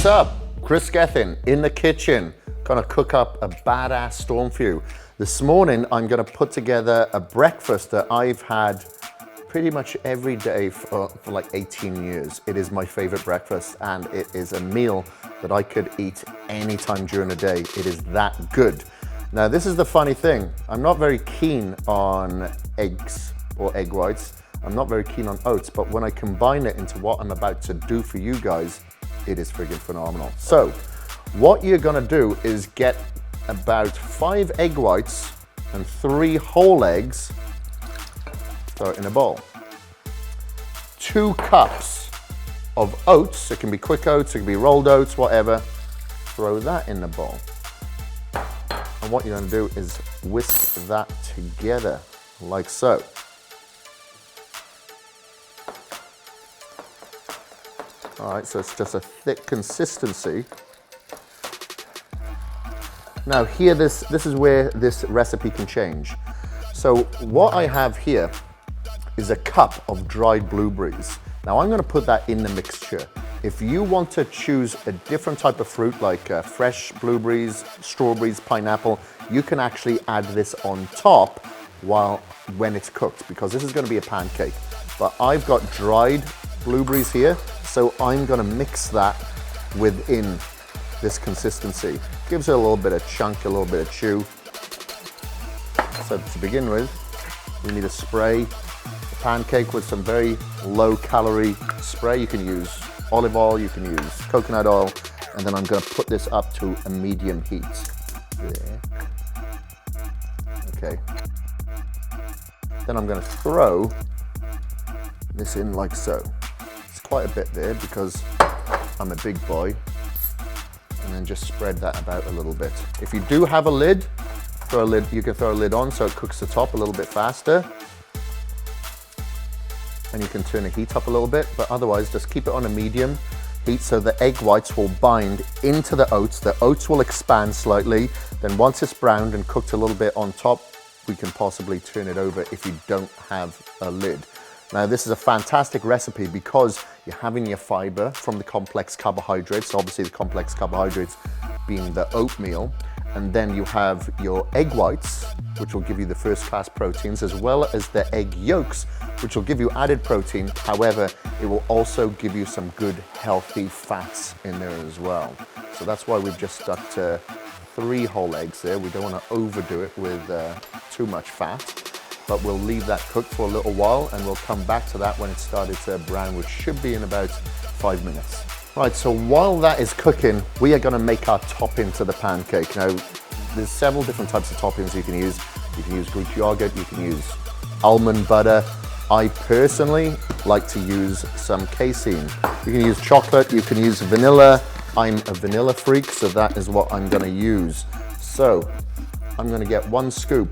What's up? Kris Gethin in the kitchen, gonna cook up a badass storm for you. This morning, I'm gonna put together a breakfast that I've had pretty much every day for like 18 years. It is my favorite breakfast, and it is a meal that I could eat anytime during the day. It is that good. Now, this is the funny thing. I'm not very keen on eggs or egg whites. I'm not very keen on oats, but when I combine it into what I'm about to do for you guys, it is friggin' phenomenal. So, what you're gonna do is get about 5 egg whites and 3 whole eggs, throw it in a bowl. 2 cups of oats, it can be quick oats, it can be rolled oats, whatever, throw that in the bowl. And what you're gonna do is whisk that together, like so. All right, so it's just a thick consistency. Now here, this is where this recipe can change. So what I have here is a cup of dried blueberries. Now I'm gonna put that in the mixture. If you want to choose a different type of fruit, like fresh blueberries, strawberries, pineapple, you can actually add this on top when it's cooked, because this is gonna be a pancake. But I've got dried blueberries here, so I'm gonna mix that within this consistency. Gives it a little bit of chunk, a little bit of chew. So to begin with, we need to spray the pancake with some very low calorie spray. You can use olive oil, you can use coconut oil, and then I'm gonna put this up to a medium heat. There. Okay. Then I'm gonna throw this in like so. It's quite a bit there because I'm a big boy. And then just spread that about a little bit. If you do have a lid, you can throw a lid on so it cooks the top a little bit faster. And you can turn the heat up a little bit, but otherwise just keep it on a medium heat so the egg whites will bind into the oats. The oats will expand slightly. Then once it's browned and cooked a little bit on top, we can possibly turn it over if you don't have a lid. Now, this is a fantastic recipe because you're having your fiber from the complex carbohydrates, obviously the complex carbohydrates being the oatmeal, and then you have your egg whites, which will give you the first class proteins, as well as the egg yolks, which will give you added protein. However, it will also give you some good healthy fats in there as well. So that's why we've just stuck to 3 whole eggs there. We don't want to overdo it with too much fat. But we'll leave that cook for a little while, and we'll come back to that when it started to brown, which should be in about 5 minutes. Right, so while that is cooking, we are gonna make our topping to the pancake. Now, there's several different types of toppings you can use. You can use Greek yogurt, you can use almond butter. I personally like to use some casein. You can use chocolate, you can use vanilla. I'm a vanilla freak, so that is what I'm gonna use. So, I'm gonna get 1 scoop,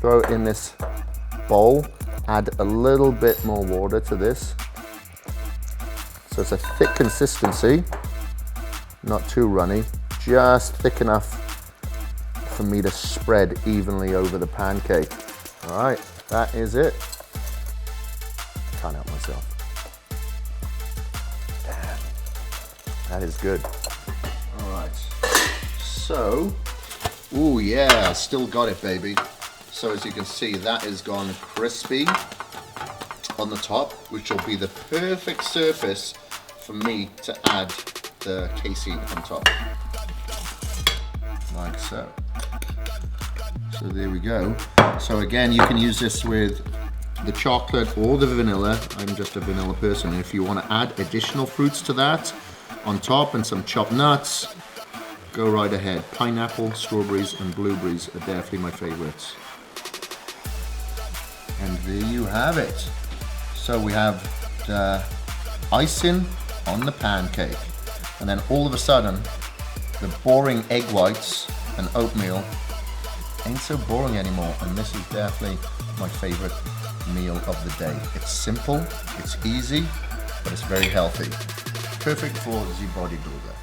throw it in this bowl, add a little bit more water to this. So it's a thick consistency, not too runny, just thick enough for me to spread evenly over the pancake. All right, that is it. Can't help myself. Damn, that is good. All right, so, ooh yeah, still got it, baby. So as you can see, that is gone crispy on the top, which will be the perfect surface for me to add the casein on top. Like so. So there we go. So again, you can use this with the chocolate or the vanilla. I'm just a vanilla person. If you want to add additional fruits to that on top and some chopped nuts, go right ahead. Pineapple, strawberries, and blueberries are definitely my favorites. And there you have it. So we have the icing on the pancake. And then all of a sudden, the boring egg whites and oatmeal ain't so boring anymore. And this is definitely my favorite meal of the day. It's simple, it's easy, but it's very healthy. Perfect for the bodybuilder.